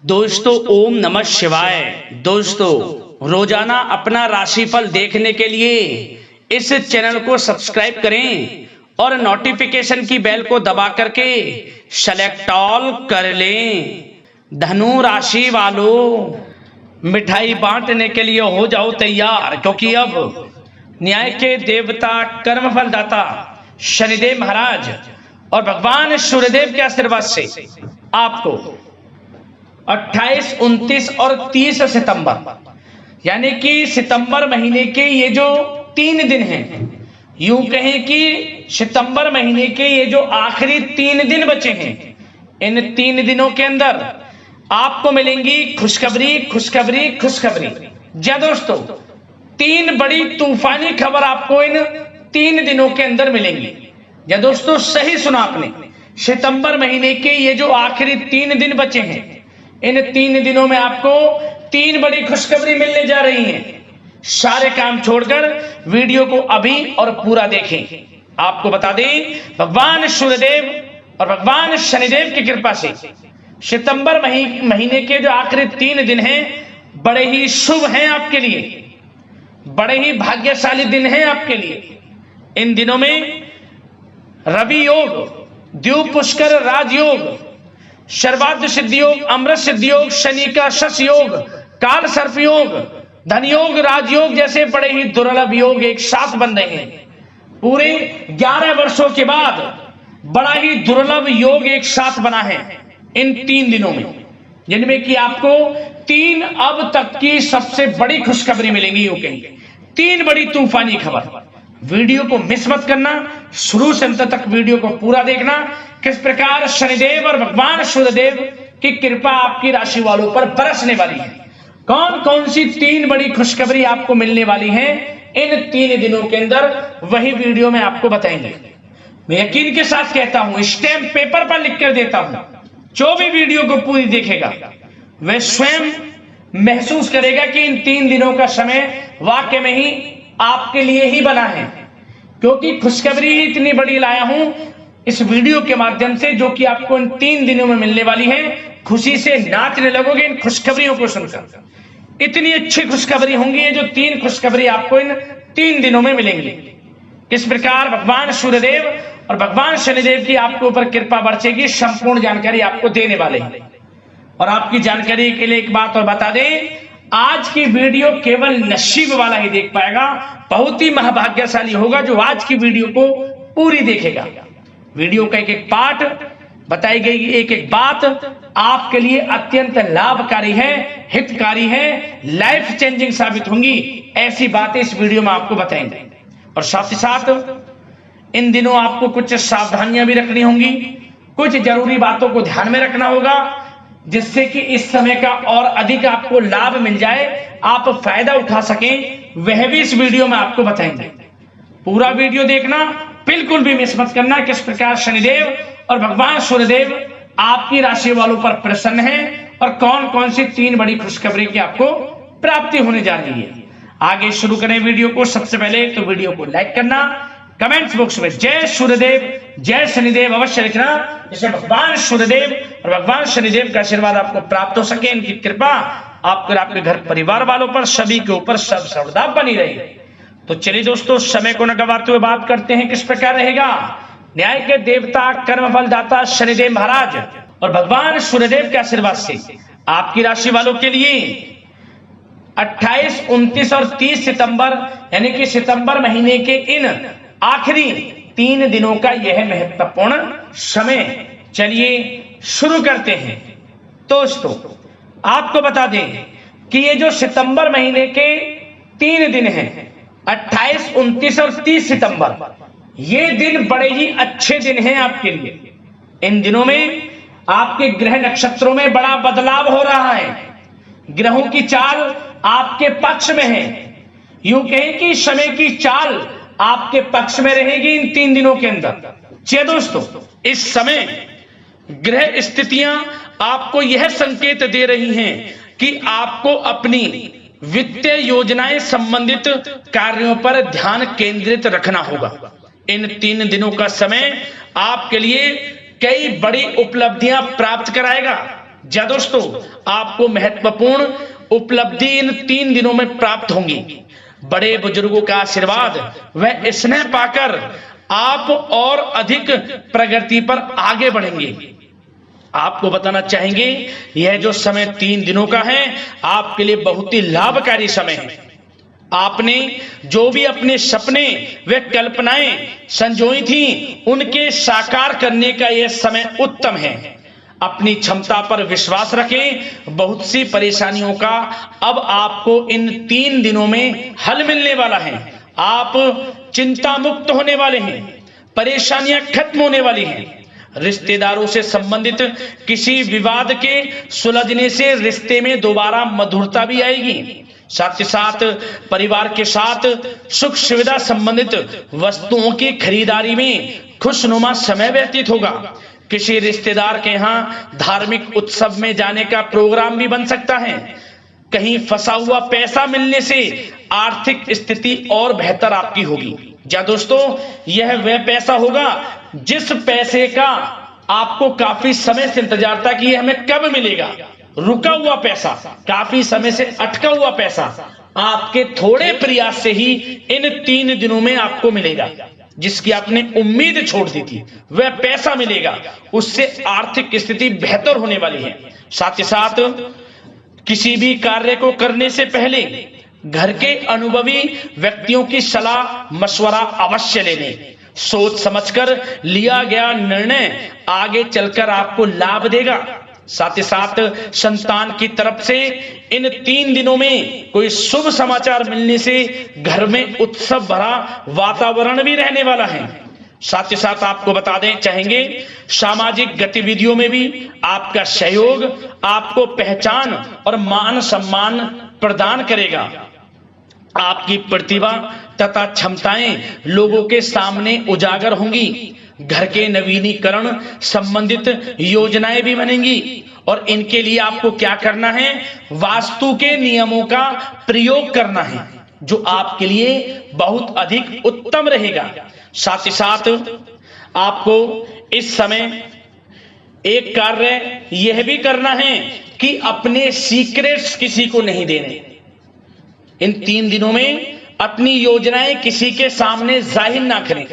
दोस्तों ओम नमः शिवाय। दोस्तों रोजाना अपना राशिफल देखने के लिए इस चैनल को सब्सक्राइब करें और नोटिफिकेशन की बेल को दबा करके सेलेक्ट ऑल कर लें। धनु राशि वालों, मिठाई बांटने के लिए हो जाओ तैयार, क्योंकि अब न्याय के देवता कर्मफल दाता शनिदेव महाराज और भगवान सूर्यदेव के आशीर्वाद से आपको 28, 29 और 30 सितंबर यानी कि सितंबर महीने के ये जो 3 दिन हैं, यूं कहें कि सितंबर महीने के ये जो आखिरी 3 दिन बचे हैं, इन 3 दिनों के अंदर आपको मिलेंगी खुशखबरी खुशखबरी खुशखबरी। जी दोस्तों, 3 बड़ी तूफानी खबर आपको इन 3 दिनों के अंदर मिलेंगी। जी दोस्तों, सही सुना आपने, सितंबर महीने के ये जो आखिरी 3 दिन बचे हैं, इन 3 दिनों में आपको 3 बड़ी खुशखबरी मिलने जा रही हैं। सारे काम छोड़कर वीडियो को अभी और पूरा देखें। आपको बता दें, भगवान सूर्यदेव और भगवान शनिदेव की कृपा से सितंबर महीने के जो आखिरी 3 दिन हैं बड़े ही शुभ हैं आपके लिए, बड़े ही भाग्यशाली दिन हैं आपके लिए। इन दिनों में रवि योग, द्वीप पुष्कर राजयोग, सर्वार्थ सिद्धि योग, अमृत सिद्धि योग, शनि का शश योग, काल सर्प योग, धन योग, राजयोग जैसे बड़े ही दुर्लभ योग एक साथ बन रहे हैं। पूरे 11 वर्षों के बाद बड़ा ही दुर्लभ योग एक साथ बना है इन 3 दिनों में, जिनमें कि आपको 3 अब तक की सबसे बड़ी खुशखबरी मिलेंगी। यूं कहीं 3 बड़ी तूफानी खबर। वीडियो को मिस मत करना, शुरू से अंत तक वीडियो को पूरा देखना। किस प्रकार शनिदेव और भगवान सूर्यदेव की कृपा आपकी राशि वालों पर बरसने वाली है, कौन कौन सी 3 बड़ी खुशखबरी आपको मिलने वाली है इन 3 दिनों के अंदर, वही वीडियो में आपको बताएंगे। मैं यकीन के साथ कहता हूं, स्टैम्प पेपर पर लिख कर देता हूं, जो भी वीडियो को पूरी देखेगा वह स्वयं महसूस करेगा कि इन 3 दिनों का समय वाकई में ही आपके लिए ही बना है, क्योंकि खुशखबरी ही इतनी बड़ी लाया हूं इस वीडियो के माध्यम से, जो कि आपको इन 3 दिनों में मिलने वाली है। खुशी से नाचने लगोगे इन खुशखबरियों को सुनकर। इतनी अच्छी खुशखबरी होंगी ये जो 3 खुशखबरी आपको इन 3 दिनों में मिलेंगी। किस प्रकार भगवान सूर्यदेव और भगवान शनिदेव की आपके ऊपर कृपा बरसेगी, संपूर्ण जानकारी आपको देने वाले हैं। और आपकी जानकारी के लिए एक बात और बता दें, आज की वीडियो केवल नसीब वाला ही देख पाएगा, बहुत ही महाभाग्यशाली होगा जो आज की वीडियो को पूरी देखेगा। वीडियो का एक एक पार्ट, बताई गई एक एक बात आपके लिए अत्यंत लाभकारी है, हितकारी है, लाइफ चेंजिंग साबित होंगी। ऐसी बातें इस वीडियो में आपको बताएंगे। और साथ ही साथ इन दिनों आपको कुछ सावधानियां भी रखनी होंगी, कुछ जरूरी बातों को ध्यान में रखना होगा, जिससे कि इस समय का और अधिक आपको लाभ मिल जाए, आप फायदा उठा सकें, वह भी इस वीडियो में आपको बताएंगे। पूरा वीडियो देखना, बिल्कुल भी मिस मत करना। किस प्रकार शनिदेव और भगवान सूर्यदेव आपकी राशि वालों पर प्रसन्न हैं और कौन कौन सी 3 बड़ी खुशखबरी की आपको प्राप्ति होने जा रही है। आगे शुरू करें वीडियो को। सबसे पहले तो वीडियो को लाइक करना, कमेंट्स बॉक्स में जय सूर्यदेव जय शनिदेव अवश्य लिखना, जिससे भगवान सूर्यदेव और भगवान शनिदेव का आशीर्वाद आपको प्राप्त हो सके, इनकी कृपा आपको और आपके घर परिवार वालों पर सभी के ऊपर सर्वदा बनी रहे। तो चलिए दोस्तों, समय को न गवाते हुए बात करते हैं किस प्रकार रहेगा न्याय के देवता कर्मफल दाता शनिदेव महाराज और भगवान सूर्यदेव के आशीर्वाद से आपकी राशि वालों के लिए 28, 29 और 30 सितंबर यानी कि सितंबर महीने के इन आखिरी 3 दिनों का यह महत्वपूर्ण समय। चलिए शुरू करते हैं। दोस्तों आपको बता दें कि ये जो सितंबर महीने के 3 दिन हैं, 28, 29 और 30 सितंबर, ये दिन बड़े ही अच्छे दिन हैं आपके लिए। इन दिनों में आपके ग्रह नक्षत्रों में बड़ा बदलाव हो रहा है, ग्रहों की चाल आपके पक्ष में है। यूं कहें कि समय की चाल आपके पक्ष में रहेगी इन 3 दिनों के अंदर। जी दोस्तों, इस समय ग्रह स्थितियां आपको यह संकेत दे रही हैं कि आपको अपनी वित्तीय योजनाएं संबंधित कार्यों पर ध्यान केंद्रित रखना होगा। इन 3 दिनों का समय आपके लिए कई बड़ी उपलब्धियां प्राप्त कराएगा। जी दोस्तों, आपको महत्वपूर्ण उपलब्धि इन 3 दिनों में प्राप्त होंगी। बड़े बुजुर्गों का आशीर्वाद व स्नेह पाकर आप और अधिक प्रगति पर आगे बढ़ेंगे। आपको बताना चाहेंगे, यह जो समय 3 दिनों का है आपके लिए बहुत ही लाभकारी समय है। आपने जो भी अपने सपने व कल्पनाएं संजोई थी उनके साकार करने का यह समय उत्तम है। अपनी क्षमता पर विश्वास रखें। बहुत सी परेशानियों का अब आपको इन 3 दिनों में हल मिलने वाला है। आप चिंता मुक्त होने वाले हैं, परेशानियां खत्म होने वाली हैं। रिश्तेदारों से संबंधित किसी विवाद के सुलझने से रिश्ते में दोबारा मधुरता भी आएगी। साथ ही साथ परिवार के साथ सुख सुविधा संबंधित वस्तुओं की खरीदारी में खुशनुमा समय व्यतीत होगा। किसी रिश्तेदार के यहाँ धार्मिक उत्सव में जाने का प्रोग्राम भी बन सकता है। कहीं फंसा हुआ पैसा मिलने से आर्थिक स्थिति और बेहतर आपकी होगी। क्या दोस्तों, यह वह पैसा होगा जिस पैसे का आपको काफी समय से इंतजार था कि यह हमें कब मिलेगा। रुका हुआ पैसा, काफी समय से अटका हुआ पैसा आपके थोड़े प्रयास से ही इन 3 दिनों में आपको मिलेगा। जिसकी आपने उम्मीद छोड़ दी थी वह पैसा मिलेगा, उससे आर्थिक स्थिति बेहतर होने वाली है। साथ ही साथ किसी भी कार्य को करने से पहले घर के अनुभवी व्यक्तियों की सलाह मशवरा अवश्य ले लें। सोच समझकर लिया गया निर्णय आगे चलकर आपको लाभ देगा। साथ ही साथ संतान की तरफ से इन 3 दिनों में कोई शुभ समाचार मिलने से घर में उत्सव भरा वातावरण भी रहने वाला है। साथ ही साथ आपको बता दें चाहेंगे, सामाजिक गतिविधियों में भी आपका सहयोग आपको पहचान और मान सम्मान प्रदान करेगा। आपकी प्रतिभा तथा क्षमताएं लोगों के सामने उजागर होंगी। घर के नवीनीकरण संबंधित योजनाएं भी बनेंगी और इनके लिए आपको क्या करना है, वास्तु के नियमों का प्रयोग करना है जो आपके लिए बहुत अधिक उत्तम रहेगा। साथ ही साथ आपको इस समय एक कार्य यह भी करना है कि अपने सीक्रेट्स किसी को नहीं देने। इन 3 दिनों में अपनी योजनाएं किसी के सामने जाहिर ना करें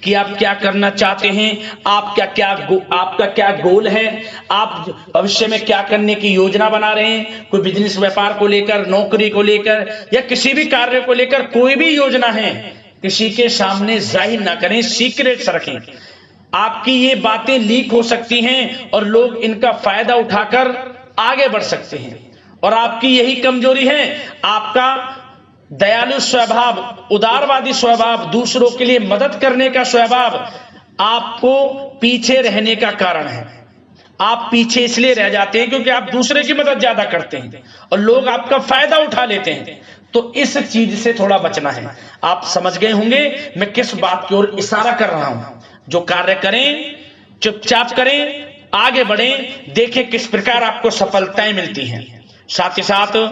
कि आप क्या करना चाहते हैं, आपका क्या गोल है, आप भविष्य में क्या करने की योजना बना रहे हैं। कोई बिजनेस व्यापार को लेकर, नौकरी को लेकर या किसी भी कार्य को लेकर कोई भी योजना है, किसी के सामने जाहिर ना करें, सीक्रेट्स रखें। आपकी ये बातें लीक हो सकती हैं और लोग इनका फायदा उठाकर आगे बढ़ सकते हैं। और आपकी यही कमजोरी है, आपका दयालु स्वभाव, उदारवादी स्वभाव, दूसरों के लिए मदद करने का स्वभाव आपको पीछे रहने का कारण है। आप पीछे इसलिए रह जाते हैं क्योंकि आप दूसरे की मदद ज्यादा करते हैं और लोग आपका फायदा उठा लेते हैं। तो इस चीज से थोड़ा बचना है। आप समझ गए होंगे मैं किस बात की ओर इशारा कर रहा हूं। जो कार्य करें चुपचाप करें, आगे बढ़ें, देखें किस प्रकार आपको सफलताएं मिलती हैं। साथ ही साथ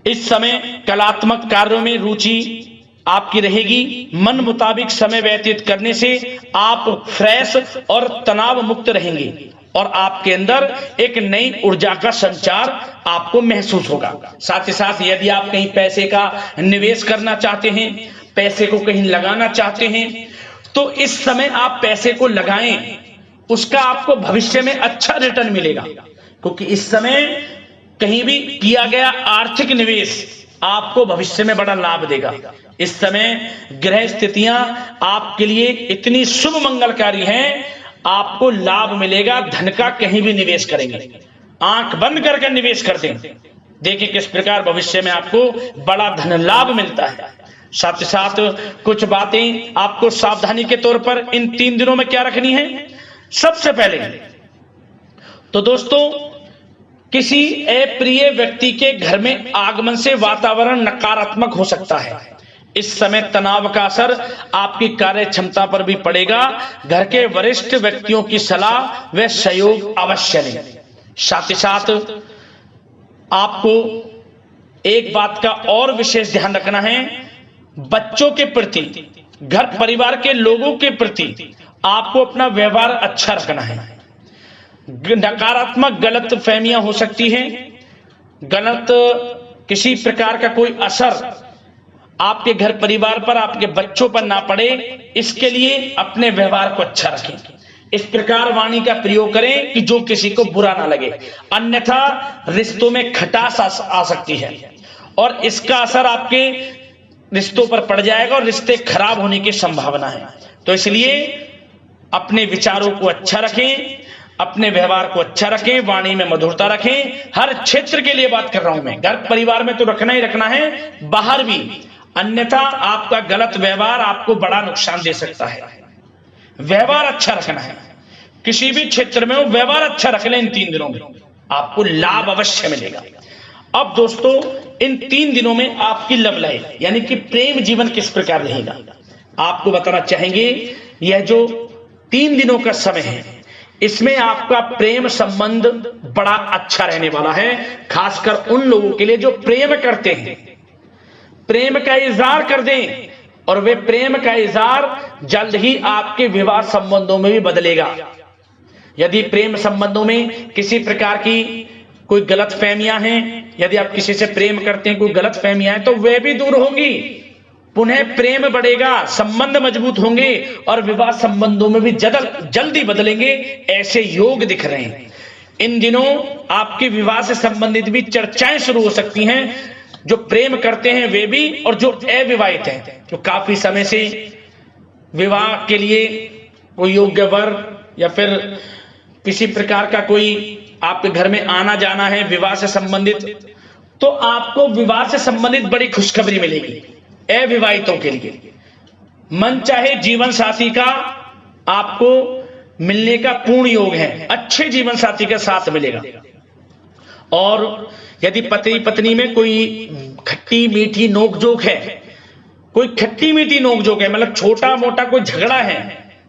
इस समय कलात्मक कार्यों में रुचि आपकी रहेगी। मन मुताबिक समय व्यतीत करने से आप फ्रेश और तनाव मुक्त रहेंगे और आपके अंदर एक नई ऊर्जा का संचार आपको महसूस होगा। साथ ही साथ यदि आप कहीं पैसे का निवेश करना चाहते हैं, पैसे को कहीं लगाना चाहते हैं, तो इस समय आप पैसे को लगाएं, उसका आपको भविष्य में अच्छा रिटर्न मिलेगा। क्योंकि इस समय कहीं भी किया गया आर्थिक निवेश आपको भविष्य में बड़ा लाभ देगा। इस समय ग्रह स्थितियां आपके लिए इतनी शुभ मंगलकारी हैं, आपको लाभ मिलेगा। धन का कहीं भी निवेश करेंगे, आंख बंद करके निवेश कर दें, देखिए किस प्रकार भविष्य में आपको बड़ा धन लाभ मिलता है। साथ ही साथ कुछ बातें आपको सावधानी के तौर पर इन 3 दिनों में क्या रखनी है। सबसे पहले तो दोस्तों, किसी अप्रिय व्यक्ति के घर में आगमन से वातावरण नकारात्मक हो सकता है। इस समय तनाव का असर आपकी कार्य क्षमता पर भी पड़ेगा। घर के वरिष्ठ व्यक्तियों की सलाह व सहयोग अवश्य लें। साथ ही साथ आपको एक बात का और विशेष ध्यान रखना है, बच्चों के प्रति, घर परिवार के लोगों के प्रति आपको अपना व्यवहार अच्छा रखना है। नकारात्मक गलत फहमियां हो सकती हैं, गलत किसी प्रकार का कोई असर आपके घर परिवार पर, आपके बच्चों पर ना पड़े, इसके लिए अपने व्यवहार को अच्छा रखें। इस प्रकार वाणी का प्रयोग करें कि जो किसी को बुरा ना लगे, अन्यथा रिश्तों में खटास आ सकती है और इसका असर आपके रिश्तों पर पड़ जाएगा और रिश्ते खराब होने की संभावना है। तो इसलिए अपने विचारों को अच्छा रखें, अपने व्यवहार को अच्छा रखें, वाणी में मधुरता रखें। हर क्षेत्र के लिए बात कर रहा हूं मैं, घर परिवार में तो रखना ही रखना है, बाहर भी, अन्यथा आपका गलत व्यवहार आपको बड़ा नुकसान दे सकता है। व्यवहार अच्छा रखना है, किसी भी क्षेत्र में हो व्यवहार अच्छा रख लें, इन 3 दिनों में आपको लाभ अवश्य मिलेगा। अब दोस्तों, इन 3 दिनों में आपकी लव लाइफ यानी कि प्रेम जीवन किस प्रकार रहेगा, आपको बताना चाहेंगे। यह जो 3 दिनों का समय है, इसमें आपका प्रेम संबंध बड़ा अच्छा रहने वाला है, खासकर उन लोगों के लिए जो प्रेम करते हैं, प्रेम का इजहार कर दें, और वे प्रेम का इजहार जल्द ही आपके विवाह संबंधों में भी बदलेगा। यदि प्रेम संबंधों में किसी प्रकार की कोई गलत फहमियां हैं, यदि आप किसी से प्रेम करते हैं, कोई गलत फहमियां हैं, तो वे भी दूर होंगी, पुनः प्रेम बढ़ेगा, संबंध मजबूत होंगे और विवाह संबंधों में भी जल्दी बदलेंगे, ऐसे योग दिख रहे हैं। इन दिनों आपके विवाह से संबंधित भी चर्चाएं शुरू हो सकती हैं, जो प्रेम करते हैं वे भी और जो अविवाहित हैं, जो काफी समय से विवाह के लिए कोई योग्य वर या फिर किसी प्रकार का कोई आपके घर में आना जाना है विवाह से संबंधित, तो आपको विवाह से संबंधित बड़ी खुशखबरी मिलेगी। अविवाहितों के लिए मन चाहे जीवन साथी का आपको मिलने का पूर्ण योग है, अच्छे जीवन साथी के साथ मिलेगा। और यदि पति पत्नी में कोई खट्टी मीठी नोकझोंक है, कोई खट्टी मीठी नोकझोंक है, मतलब छोटा मोटा कोई झगड़ा है,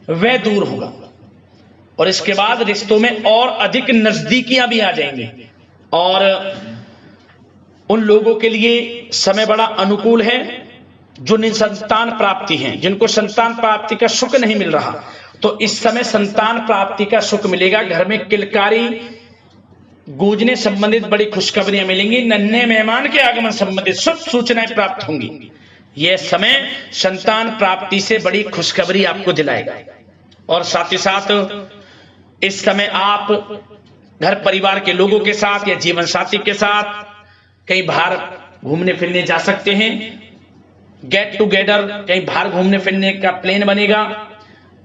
वह दूर होगा और इसके बाद रिश्तों में और अधिक नजदीकियां भी आ जाएंगी। और उन लोगों के लिए समय बड़ा अनुकूल है जो निसंतान प्राप्ति हैं, जिनको संतान प्राप्ति का सुख नहीं मिल रहा, तो इस समय संतान प्राप्ति का सुख मिलेगा। घर में किलकारी गूंजने संबंधित बड़ी खुशखबरियां मिलेंगी, नन्हे मेहमान के आगमन संबंधित शुभ सूचनाएं प्राप्त होंगी। यह समय संतान प्राप्ति से बड़ी खुशखबरी आपको दिलाएगा। और साथ ही साथ इस समय आप घर परिवार के लोगों के साथ या जीवन साथी के साथ कहीं बाहर घूमने फिरने जा सकते हैं, गेट टुगेदर कहीं बाहर घूमने फिरने का प्लान बनेगा।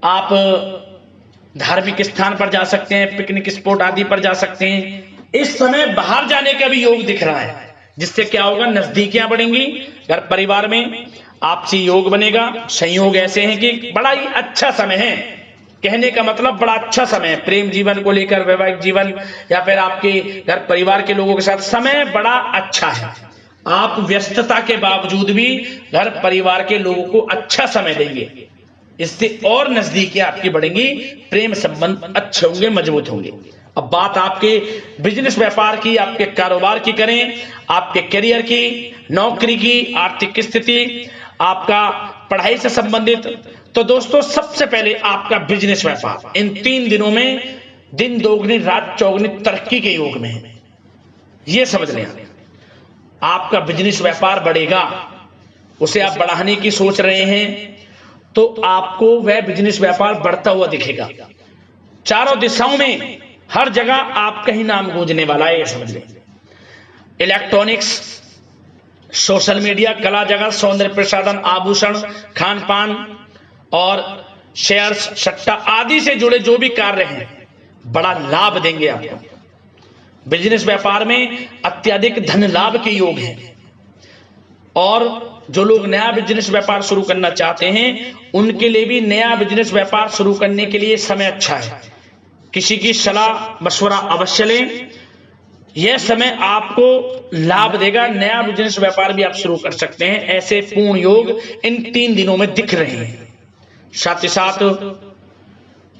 आप धार्मिक स्थान पर जा सकते हैं, पिकनिक स्पॉट आदि पर जा सकते हैं। इस समय बाहर जाने का भी योग दिख रहा है, जिससे क्या होगा, नजदीकियां बढ़ेंगी, घर परिवार में आपसी योग बनेगा। संयोग ऐसे हैं कि बड़ा ही अच्छा समय है, कहने का मतलब बड़ा अच्छा समय है प्रेम जीवन को लेकर, वैवाहिक जीवन या फिर आपके घर परिवार के लोगों के साथ समय बड़ा अच्छा है। आप व्यस्तता के बावजूद भी घर परिवार के लोगों को अच्छा समय देंगे, इससे और नजदीकियां आपकी बढ़ेंगी, प्रेम संबंध अच्छे होंगे, मजबूत होंगे। अब बात आपके बिजनेस व्यापार की, आपके कारोबार की करें, आपके करियर की, नौकरी की, आर्थिक स्थिति, आपका पढ़ाई से संबंधित, तो दोस्तों सबसे पहले आपका बिजनेस व्यापार इन 3 दिनों में दिन दोगुनी रात चौगुनी तरक्की के योग में है, यह समझ लें। आपका बिजनेस व्यापार बढ़ेगा, उसे आप बढ़ाने की सोच रहे हैं, तो आपको वह बिजनेस व्यापार बढ़ता हुआ दिखेगा। चारों दिशाओं में हर जगह आपका ही नाम गूंजने वाला है, यह समझ लें। इलेक्ट्रॉनिक्स, सोशल मीडिया, कला जगत, सौंदर्य प्रसाधन, आभूषण, खान पान और शेयर्स, सट्टा आदि से जुड़े जो भी कार्य हैं, बड़ा लाभ देंगे आपको। बिजनेस व्यापार में अत्यधिक धन लाभ के योग हैं। और जो लोग नया बिजनेस व्यापार शुरू करना चाहते हैं, उनके लिए भी नया बिजनेस व्यापार शुरू करने के लिए समय अच्छा है। किसी की सलाह मशवरा अवश्य लें, यह समय आपको लाभ देगा। नया बिजनेस व्यापार भी आप शुरू कर सकते हैं, ऐसे पूर्ण योग इन 3 दिनों में दिख रहे हैं। साथ ही साथ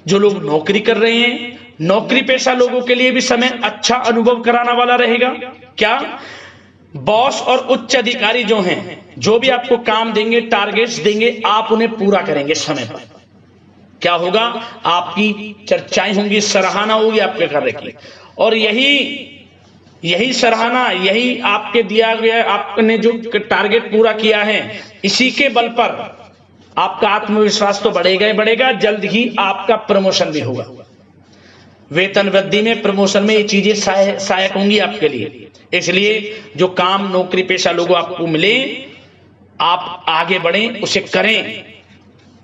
जो लोग नौकरी कर रहे हैं, नौकरी पेशा लोगों के लिए भी समय अच्छा अनुभव कराने वाला रहेगा। क्या बॉस और उच्च अधिकारी जो हैं, जो भी आपको काम देंगे, टारगेट्स देंगे, आप उन्हें पूरा करेंगे समय पर। क्या होगा, आपकी चर्चाएं होंगी, सराहना होगी आपके कार्य की, और यही सराहना, यही आपके दिया गया, आपने जो टारगेट पूरा किया है, इसी के बल पर आपका आत्मविश्वास तो बढ़ेगा ही बढ़ेगा, जल्द ही आपका प्रमोशन भी होगा। वेतन वृद्धि में, प्रमोशन में ये चीजें सहायक होंगी आपके लिए। इसलिए जो काम नौकरी पेशा लोगों आपको मिले, आप आगे बढ़ें, उसे करें,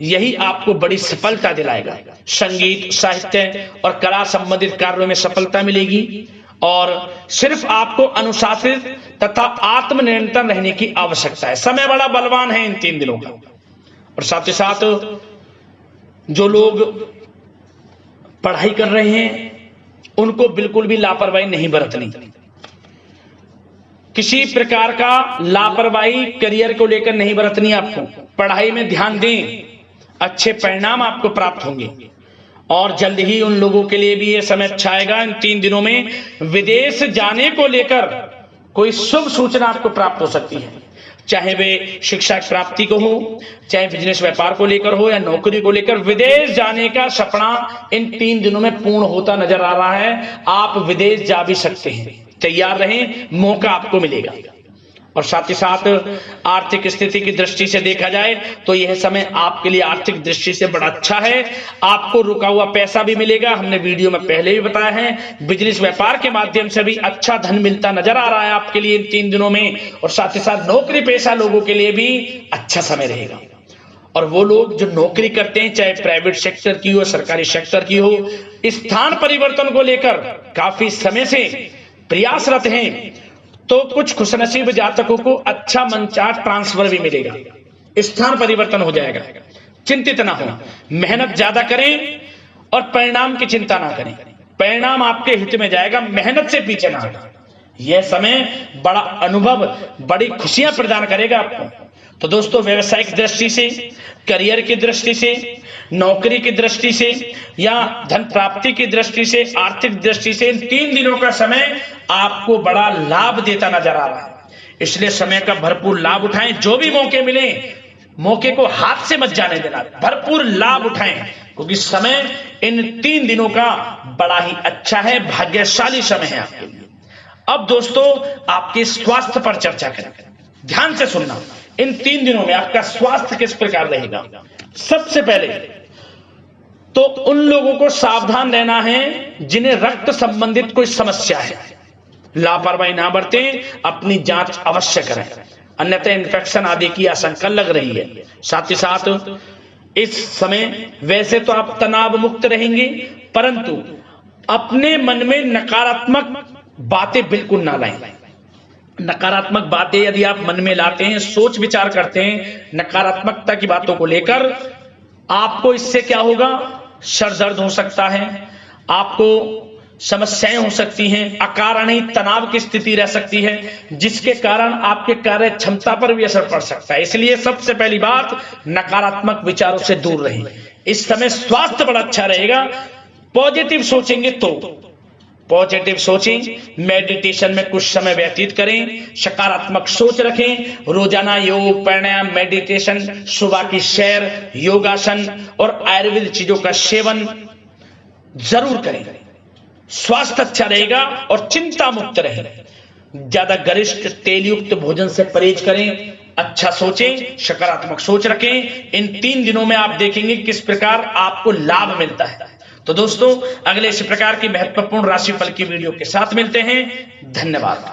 यही आपको बड़ी सफलता दिलाएगा। संगीत, साहित्य और कला संबंधित कार्यों में सफलता मिलेगी, और सिर्फ आपको अनुशासित तथा आत्मनियंत्रण रहने की आवश्यकता है। समय बड़ा बलवान है इन 3 दिनों का। और साथ ही साथ जो लोग पढ़ाई कर रहे हैं, उनको बिल्कुल भी लापरवाही नहीं बरतनी। किसी प्रकार का लापरवाही करियर को लेकर नहीं बरतनी। आपको पढ़ाई में ध्यान दें, अच्छे परिणाम आपको प्राप्त होंगे। और जल्द ही उन लोगों के लिए भी ये समय अच्छा आएगा, इन 3 दिनों में विदेश जाने को लेकर कोई शुभ सूचना आपको प्राप्त हो सकती है। चाहे वे शिक्षा प्राप्ति को हो, चाहे बिजनेस व्यापार को लेकर हो, या नौकरी को लेकर, विदेश जाने का सपना इन 3 दिनों में पूर्ण होता नजर आ रहा है। आप विदेश जा भी सकते हैं, तैयार रहें, मौका आपको मिलेगा। और साथ ही साथ आर्थिक स्थिति की दृष्टि से देखा जाए तो यह समय आपके लिए आर्थिक दृष्टि से बड़ा अच्छा है। आपको रुका हुआ पैसा भी मिलेगा, हमने वीडियो में पहले भी बताया है। बिजनेस व्यापार के माध्यम से भी अच्छा धन मिलता नजर आ रहा है आपके लिए इन 3 दिनों में। और साथ ही साथ नौकरी पेशा लोगों के लिए भी अच्छा समय रहेगा। और वो लोग जो नौकरी करते हैं, चाहे प्राइवेट सेक्टर की हो, सरकारी सेक्टर की हो, स्थान परिवर्तन को लेकर काफी समय से प्रयासरत हैं, तो कुछ खुशनसीब जातकों को अच्छा मंचाट ट्रांसफर भी मिलेगा, स्थान परिवर्तन हो जाएगा। चिंतित ना हो, मेहनत ज्यादा करें और परिणाम की चिंता ना करें। परिणाम आपके हित में जाएगा, मेहनत से पीछे ना हटें। यह समय बड़ा अनुभव, बड़ी खुशियां प्रदान करेगा आपको। तो दोस्तों, व्यवसायिक दृष्टि से, करियर की दृष्टि से, नौकरी की दृष्टि से, या धन प्राप्ति की दृष्टि से, आर्थिक दृष्टि से, इन 3 दिनों का समय आपको बड़ा लाभ देता नजर आ रहा है। इसलिए समय का भरपूर लाभ उठाएं। जो भी मौके मिले, मौके को हाथ से मत जाने देना, भरपूर लाभ उठाएं, क्योंकि समय इन 3 दिनों का बड़ा ही अच्छा है, भाग्यशाली समय है आपके लिए। अब दोस्तों, आपके स्वास्थ्य पर चर्चा करें। ध्यान से सुनना, इन 3 दिनों में आपका स्वास्थ्य किस प्रकार रहेगा। सबसे पहले तो उन लोगों को सावधान रहना है जिन्हें रक्त संबंधित कोई समस्या है। लापरवाही ना बरतें, अपनी जांच अवश्य करें, अन्यथा इन्फेक्शन आदि की आशंका लग रही है। साथ ही साथ इस समय वैसे तो आप तनाव मुक्त रहेंगे, परंतु अपने मन में नकारात्मक बातें बिल्कुल ना लाएं। नकारात्मक बातें यदि आप मन में लाते हैं, सोच विचार करते हैं नकारात्मकता की बातों को लेकर, आपको इससे क्या होगा, सर दर्द हो सकता है, आपको समस्याएं हो सकती हैं, अकारणीय तनाव की स्थिति रह सकती है, जिसके कारण आपके कार्य क्षमता पर भी असर पड़ सकता है। इसलिए सबसे पहली बात, नकारात्मक विचारों से दूर रहें। इस समय स्वास्थ्य बड़ा अच्छा रहेगा। पॉजिटिव सोचेंगे तो पॉजिटिव सोचें, मेडिटेशन में कुछ समय व्यतीत करें, सकारात्मक सोच रखें, रोजाना योग, प्राणायाम, मेडिटेशन, सुबह की सैर, योगासन और आयुर्वेद चीजों का सेवन जरूर करें। स्वास्थ्य अच्छा रहेगा और चिंता मुक्त रहें। ज्यादा गरिष्ठ तेल युक्त भोजन से परहेज करें, अच्छा सोचें, सकारात्मक सोच रखें। इन 3 दिनों में आप देखेंगे किस प्रकार आपको लाभ मिलता है। तो दोस्तों, अगले इसी प्रकार की महत्वपूर्ण राशिफल की वीडियो के साथ मिलते हैं। धन्यवाद।